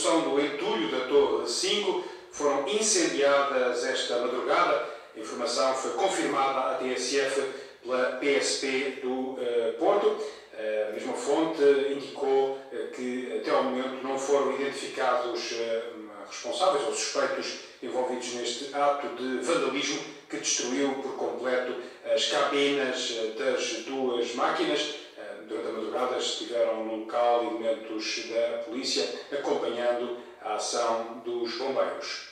produção do entulho da Torre 5 foram incendiadas esta madrugada. A informação foi confirmada à TSF pela PSP do Porto. A mesma fonte indicou que até ao momento não foram identificados responsáveis ou suspeitos envolvidos neste ato de vandalismo que destruiu por completo as cabinas das duas máquinas. Durante a madrugada estiveram no local elementos da polícia acompanhando a ação dos bombeiros.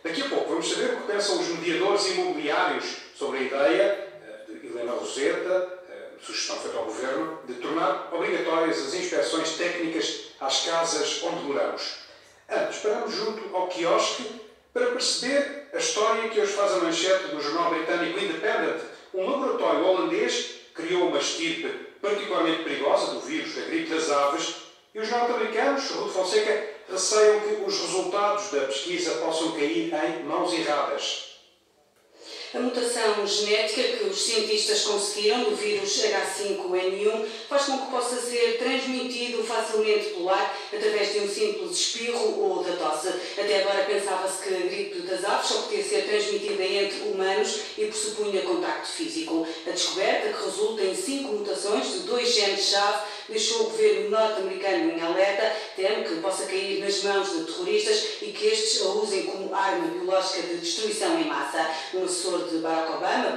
Daqui a pouco vamos saber o que pensam os mediadores imobiliários sobre a ideia de Helena Roseta, sugestão feita ao Governo, de tornar obrigatórias as inspeções técnicas às casas onde moramos. Antes, paramos junto ao quiosque para perceber a história que hoje faz a manchete do jornal britânico Independent. Um laboratório holandês criou uma estirpe particularmente perigosa do vírus da gripe das aves e os norte-americanos, Ruth Fonseca, receiam que os resultados da pesquisa possam cair em mãos erradas. A mutação genética que os cientistas conseguiram do vírus H5N1 faz com que possa ser transmitido facilmente pelo ar através de um simples espirro ou da tosse. Até agora pensava-se que a gripe das aves só podia ser transmitida entre humanos e pressupunha contacto físico. A descoberta, que resulta em 5 mutações de 2 genes-chave, deixou o governo norte-americano em alerta, teme que possa cair nas mãos de terroristas e que estes a usem como arma biológica de destruição em massa. Um assessor de Barack Obama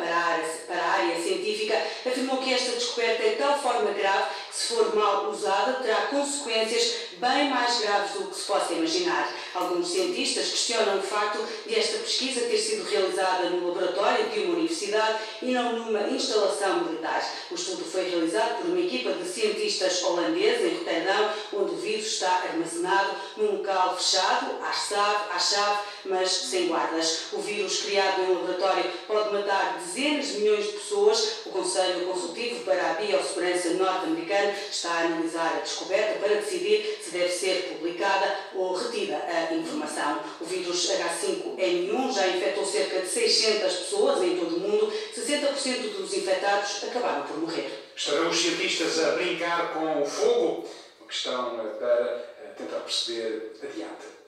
para a área científica afirmou que esta descoberta é de tal forma grave que, se for mal usada, terá consequências bem mais graves do que se possa imaginar. Alguns cientistas questionam o facto de esta pesquisa ter sido realizada no laboratório de uma universidade e não numa instalação militar. O estudo foi realizado por uma equipa de cientistas holandeses em Roterdão, onde o vírus está armazenado num local fechado, à chave, mas sem guardas. O vírus criado em laboratório pode matar dezenas de milhões de pessoas. O Conselho Consultivo para a Biossegurança norte-americano está a analisar a descoberta para decidir se deve ser publicada ou retida a informação. O vírus H5N1 já infectou cerca de 600 pessoas em todo o mundo. 60% dos infectados acabaram por morrer. Estarão os cientistas a brincar com o fogo? Uma questão para tentar perceber adiante.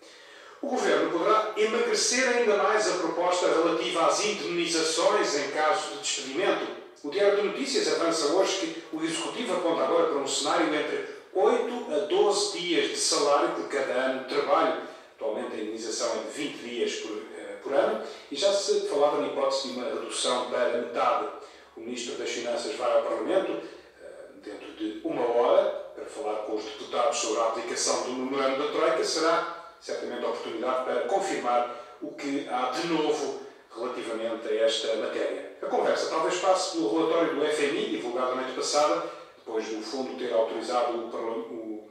O Governo poderá emagrecer ainda mais a proposta relativa às indemnizações em caso de despedimento. O Diário de Notícias avança hoje que o Executivo aponta agora para um cenário entre 8 a 12 dias de salário por cada ano de trabalho. Atualmente a indemnização é de 20 dias por ano e já se falava na hipótese de uma redução para metade. O Ministro das Finanças vai ao Parlamento dentro de 1 hora para falar com os deputados sobre a aplicação do memorando da Troika. Será certamente a oportunidade para confirmar o que há de novo relativamente a esta matéria. A conversa talvez passe pelo relatório do FMI, divulgado na noite passada, depois do Fundo ter autorizado o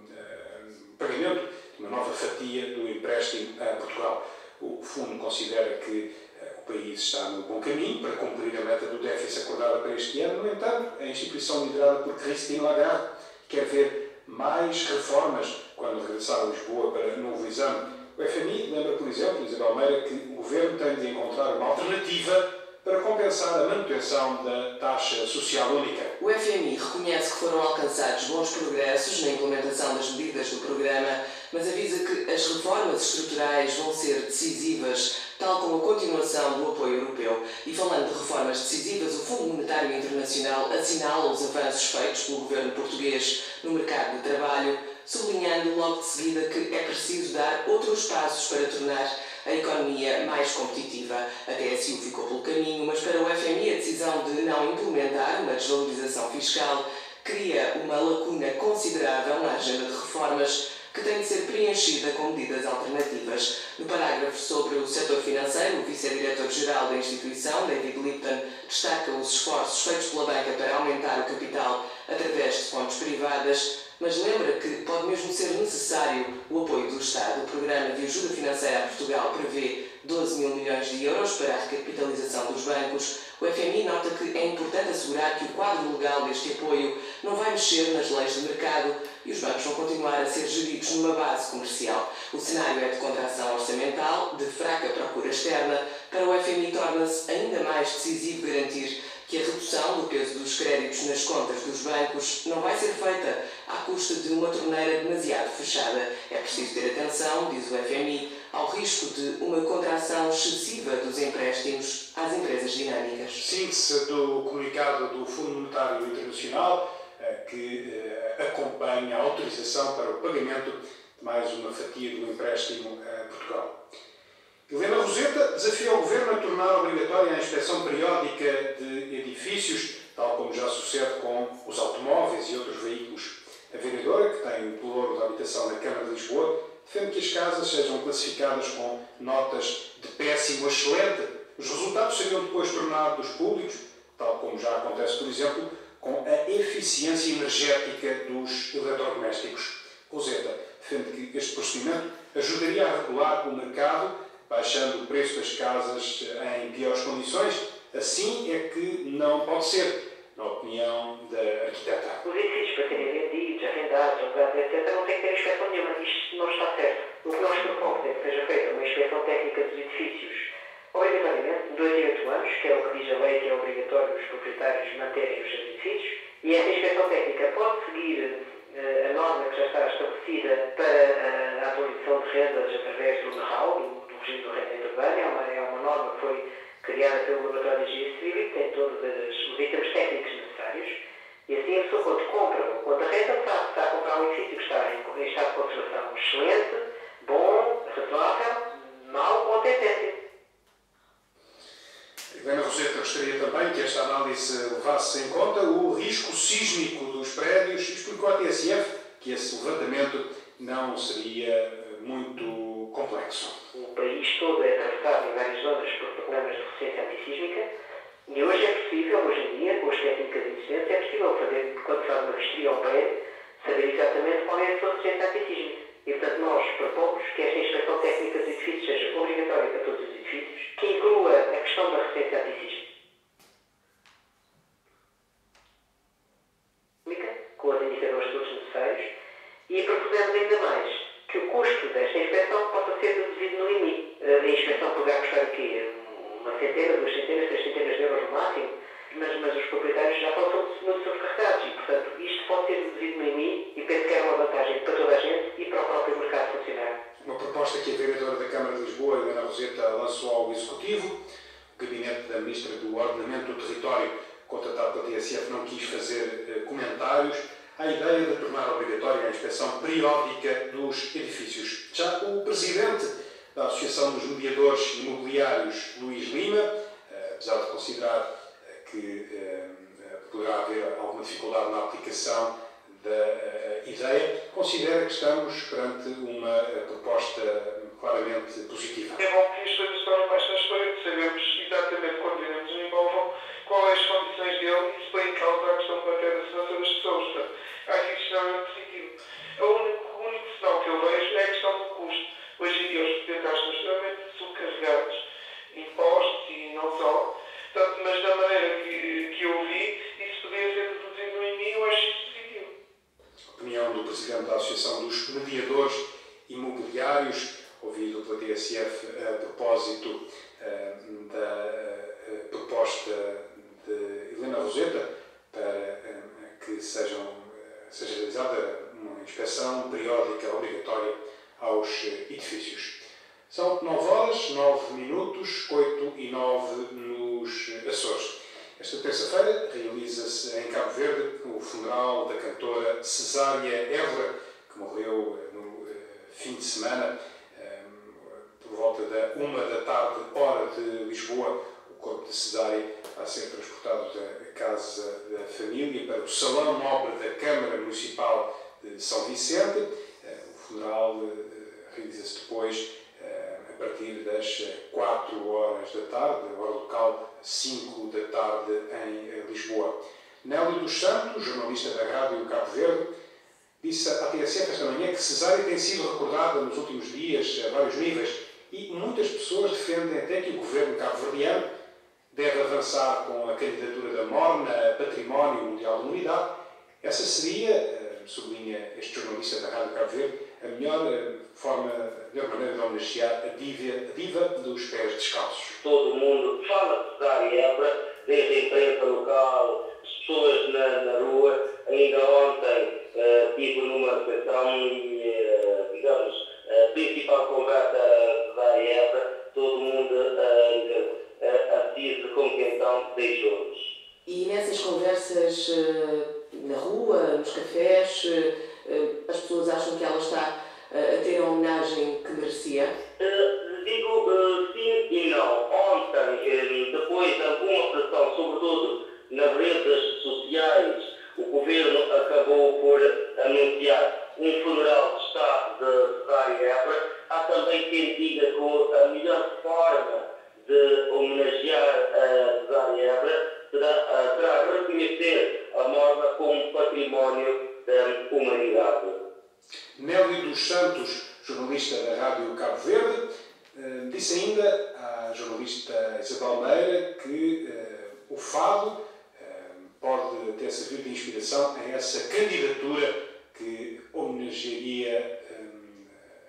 pagamento de uma nova fatia do empréstimo a Portugal. O Fundo considera que o país está no bom caminho para cumprir a meta do déficit acordada para este ano. No entanto, a instituição liderada por Christine Lagarde quer ver mais reformas quando regressar a Lisboa para novo exame. O FMI lembra, por exemplo, Isabel Meira, que o Governo tem de encontrar uma alternativa para compensar a manutenção da taxa social única. O FMI reconhece que foram alcançados bons progressos na implementação das medidas do programa, mas avisa que as reformas estruturais vão ser decisivas, tal como a continuação do apoio europeu. E falando de reformas decisivas, o Fundo Monetário Internacional assinala os avanços feitos pelo governo português no mercado de trabalho, sublinhando logo de seguida que é preciso dar outros passos para tornar a economia mais competitiva. A TSU ficou pelo caminho, mas para o FMI a decisão de não implementar uma desvalorização fiscal cria uma lacuna considerável na agenda de reformas que tem de ser preenchida com medidas alternativas. No parágrafo sobre o setor financeiro, o vice-diretor-geral da instituição, David Lipton, destaca os esforços feitos pela banca para aumentar o capital através de fontes privadas, mas lembra que pode mesmo ser necessário o apoio do Estado. O Programa de Ajuda Financeira a Portugal prevê 12 mil milhões de euros para a recapitalização dos bancos. O FMI nota que é importante assegurar que o quadro legal deste apoio não vai mexer nas leis de mercado e os bancos vão continuar a ser geridos numa base comercial. O cenário é de contração orçamental, de fraca procura externa. Para o FMI torna-se ainda mais decisivo garantir que a redução do peso dos créditos nas contas dos bancos não vai ser feita à custa de uma torneira demasiado fechada. É preciso ter atenção, diz o FMI, ao risco de uma contração excessiva dos empréstimos às empresas dinâmicas. Síntese do comunicado do Fundo Monetário Internacional, que acompanha a autorização para o pagamento de mais uma fatia do empréstimo a Portugal. Helena Roseta desafia o Governo a tornar obrigatória a inspeção periódica de edifícios, tal como já sucede com os automóveis e outros veículos. A vereadora, que tem o pelouro da habitação na Câmara de Lisboa, defende que as casas sejam classificadas com notas de péssimo a excelente. Os resultados seriam depois tornados públicos, tal como já acontece, por exemplo, com a eficiência energética dos eletrodomésticos. Roseta defende que este procedimento ajudaria a regular o mercado, baixando o preço das casas em piores condições. Assim é que não pode ser, na opinião da arquiteta. Os edifícios para serem vendidos, arrendados, alugados, etc., não têm que ter inspeção nenhuma. Isto não está certo. O que nós propomos é que seja feita uma inspeção técnica dos edifícios, obrigatoriamente, de 2 em 8 anos, que é o que diz a lei, que é obrigatório os proprietários manterem os seus edifícios, e essa inspeção técnica pode seguir a norma que já está estabelecida para a atualização de rendas através do NRAU, do regime do rendimento urbano. É uma norma que foi criada pelo Laboratório de Engenharia Civil, que tem todos os itens técnicos necessários, e assim a pessoa, quando compra ou quando arrenda, sabe que está a comprar um edifício que está em estado de conservação excelente, bom, razoável, mau ou até péssimo. Helena Roseta gostaria também que esta análise levasse em conta o risco sísmico dos prédios e explicou à TSF que esse levantamento não seria muito complexo. O país todo é atravessado em várias zonas por problemas de resistência antissísmica e hoje é possível, hoje em dia, com as técnicas existentes, é possível fazer, quando se faz uma vistoria ao prédio, saber exatamente qual é a sua resistência antissísmica. E, portanto, nós propomos que esta inspeção técnica dos edifícios seja obrigatória para todos os edifícios, que inclua a questão da resistência antissísmica, com os indicadores todos necessários, e propusemos ainda mais que o custo desta inspeção possa ser deduzido no limite. A inspeção poderá custar o quê? Uma centena, 2 centenas, 3 centenas de euros no máximo, mas os proprietários já estão muito sobrecarregados e, portanto, isto pode ser deduzido no limite e penso que é uma vantagem para toda a gente e para o próprio mercado funcionar. Uma proposta que a vereadora da Câmara de Lisboa, Helena Roseta, lançou ao Executivo. O gabinete da Ministra do Ordenamento do Território, contratado pela TSF, não quis fazer comentários à ideia de tornar obrigatória a inspeção periódica dos edifícios. Já o presidente da Associação dos Mediadores Imobiliários, Luís Lima, apesar de considerar que poderá haver alguma dificuldade na aplicação da ideia, considera que estamos perante uma proposta claramente positiva. É bom que as coisas tornem mais transparentes, sabemos exatamente quando iremos nos envolvam, quais as condições dele e se põe em causa a questão de manter a segurança das pessoas. Portanto, acho que isso é extremamente positivo. O único sinal que eu vejo é a questão do custo. Hoje em dia os proprietários estão extremamente sobrecarregados, impostos e não só. Portanto, mas da maneira que eu vi, isso poderia ser deduzido no IMI, eu acho isso positivo. Opinião do presidente da Associação dos Mediadores Imobiliários, ouvido pela TSF a propósito da proposta de Helena Roseta para que seja realizada uma inspeção periódica obrigatória aos edifícios. São 9h09, 8h09 nos Açores. Esta terça-feira realiza-se em Cabo Verde o funeral da cantora Cesária Évora, que morreu no fim de semana, por volta da 1h, hora de Lisboa. O corpo de Cesária vai ser transportado da casa da família para o Salão Nobre da Câmara Municipal de São Vicente. O funeral realiza-se depois a partir das 4h, hora local, 5h em Lisboa. Nélio dos Santos, jornalista da Rádio Cabo Verde, disse à TSF esta manhã que Cesária tem sido recordada nos últimos dias a vários níveis e muitas pessoas defendem até que o governo cabo-verdiano deve avançar com a candidatura da Morna a Património Mundial da Humanidade. Essa seria, sublinha este jornalista da Rádio Cabo Verde, a melhor maneira de homenagear a diva dos pés descalços. Todo mundo fala de Cesária Évora, desde a imprensa local essas conversas na rua, nos cafés, as pessoas acham que ela está a ter a homenagem que merecia? Digo sim e não. Ontem, depois de alguma pressão, sobretudo nas redes sociais, o Governo acabou por anunciar um funeral de Estado de Cesária Évora. Há também quem diga que a melhor forma de homenagear a Cesária Évora será reconhecer a morte como património da humanidade. Nélio dos Santos, jornalista da Rádio Cabo Verde, disse ainda à jornalista Isabel Meira que o fado pode ter servido de inspiração a essa candidatura que homenagearia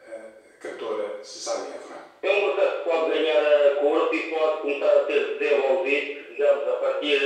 a cantora Cesária Évora. É um processo que pode ganhar corpo e pode começar a ser desenvolvido, digamos, a partir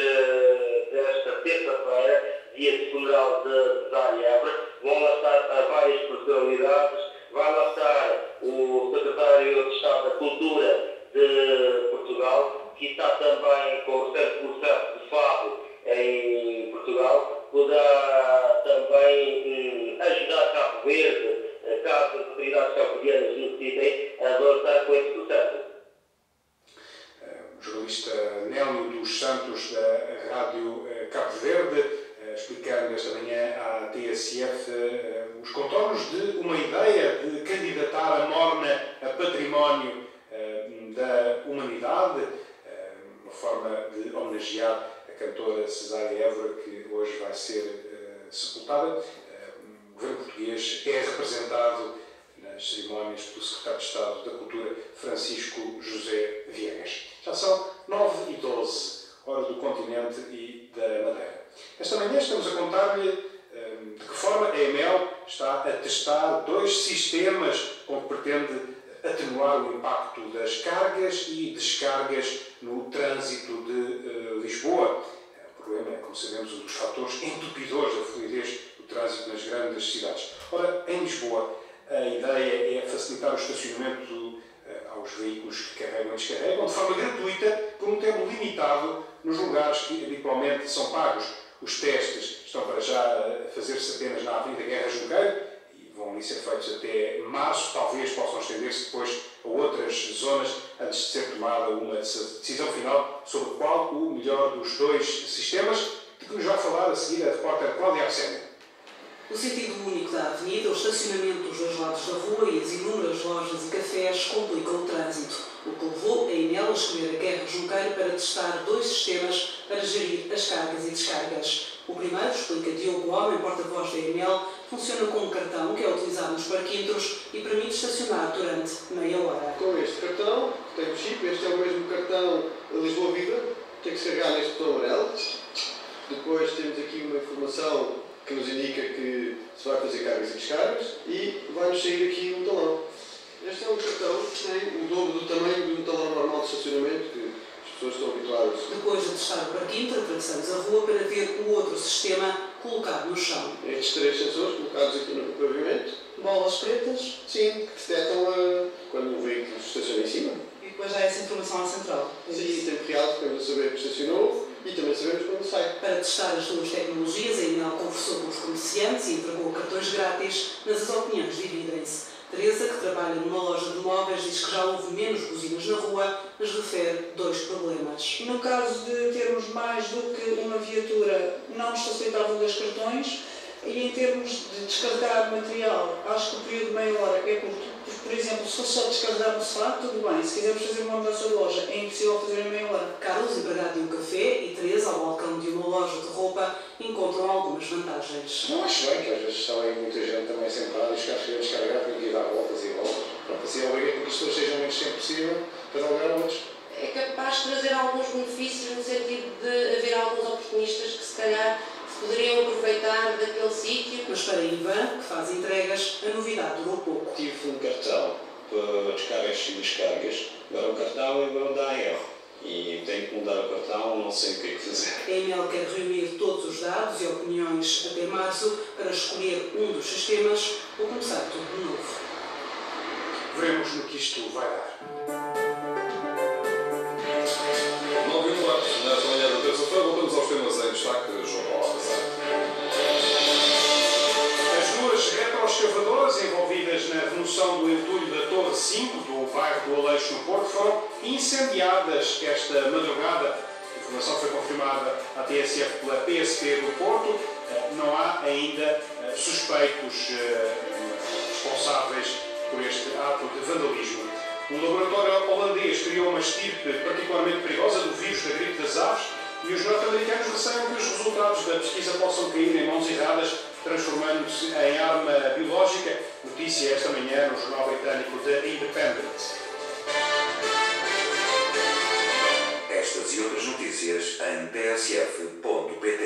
desta terça-feira, dia de funeral de Cesária Évora. Vão lá estar várias personalidades, vai lá estar o secretário de Estado da Cultura de Portugal, que está também com o recente processo de fado em Portugal, poderá também ajudar Cabo Verde, caso as autoridades cabo-verdianas necessitem, a avançar com esse processo. O jornalista Nélio dos Santos, da Rádio Cabo Verde, explicando esta manhã à TSF os contornos de uma ideia de candidatar a Morna a património da humanidade, uma forma de homenagear a cantora Cesária Évora, que hoje vai ser sepultada. O governo português é representado nas cerimónias pelo secretário de Estado da Cultura, Francisco José Viegas. Já são 9h12, hora do continente e da Madeira. Esta manhã estamos a contar-lhe de que forma a EML está a testar 2 sistemas com que pretende atenuar o impacto das cargas e descargas no trânsito de Lisboa. O problema é, como sabemos, um dos fatores entupidores da fluidez do trânsito nas grandes cidades. Ora, em Lisboa, a ideia é facilitar o estacionamento aos veículos que carregam e descarregam de forma gratuita por um tempo limitado nos lugares que habitualmente são pagos. Os testes estão para já a fazer-se apenas na Avenida Guerra Junqueiro e vão ali ser feitos até março, talvez possam estender-se depois a outras zonas antes de ser tomada uma decisão final sobre qual o melhor dos 2 sistemas, de que nos vai falar a seguir a repórter Cláudia Arsénio. O sentido único da avenida, o estacionamento dos 2 lados da rua e as inúmeras lojas e cafés complicam o trânsito, o que levou a EML a escolher a Guerra Junqueiro para testar 2 sistemas para gerir as cargas e descargas. O primeiro, explica Diogo Homem, porta-voz da EML, funciona com um cartão que é utilizado nos parquímetros e permite estacionar durante meia hora. Com este cartão, que tem o chip, este é o mesmo cartão da Lisboa Viva, tem que se carregar neste botão amarelo. Depois temos aqui uma informação que nos indica que se vai fazer cargas e descargas e vai-nos sair aqui um talão. Este é um cartão que tem o dobro do tamanho de um talão normal de estacionamento, que as pessoas estão habituadas. Depois de testar o parquímetro, atravessamos a rua para ver o outro sistema colocado no chão. Estes 3 sensores colocados aqui no pavimento. Bolas pretas. Sim, que detectam quando um veículo estaciona em cima. E depois já essa informação à central. Sim, em tempo real ficamos a saber que estacionou e também sabemos quando sai. Para testar as 2 tecnologias, a EML conversou com os comerciantes e entregou cartões grátis, mas as opiniões dividem-se. Teresa, que trabalha numa loja de móveis, diz que já houve menos buzinas na rua, mas refere 2 problemas. No caso de termos mais do que uma viatura, não nos facilitavam 2 cartões, e em termos de descarregar material, acho que o período de meia hora é curto. Por exemplo, se fosse só descarregar no sofá, tudo bem. Se quisermos fazer uma mudança de loja, é impossível fazer em meia hora. Carlos, empregado de um café, e Teresa, ao balcão de uma loja de roupa, encontram algumas vantagens. Não acho bem que às vezes está aí muita gente também sentada e os carros querem descarregar, tem que ir dar voltas e voltas. Pronto, assim obriga que as pessoas sejam menos tempo possível para dar lugar a outros. É capaz de trazer alguns benefícios no sentido de haver alguns oportunistas que se calhar poderiam aproveitar daquele sítio. Mas para Ivan, que faz entregas, a novidade durou pouco. Tive um cartão para descargas e descargas, agora o cartão e agora dá erro. E tenho que mudar o cartão, não sei o que é que fazer. A EML quer reunir todos os dados e opiniões até março para escolher um dos sistemas ou começar tudo de novo. Veremos no que isto vai dar. 9h04, nesta manhã da terça-feira, voltamos aos temas em destaque. Parque do Aleixo, no Porto, foram incendiadas esta madrugada. A informação foi confirmada à TSF pela PSP do Porto. Não há ainda suspeitos responsáveis por este ato de vandalismo. Um laboratório holandês criou uma estirpe particularmente perigosa do vírus da gripe das aves e os norte-americanos receiam que os resultados da pesquisa possam cair em mãos erradas, transformando-se em arma biológica. Notícia esta manhã no jornal britânico The Independent. Estas e outras notícias em tsf.pt.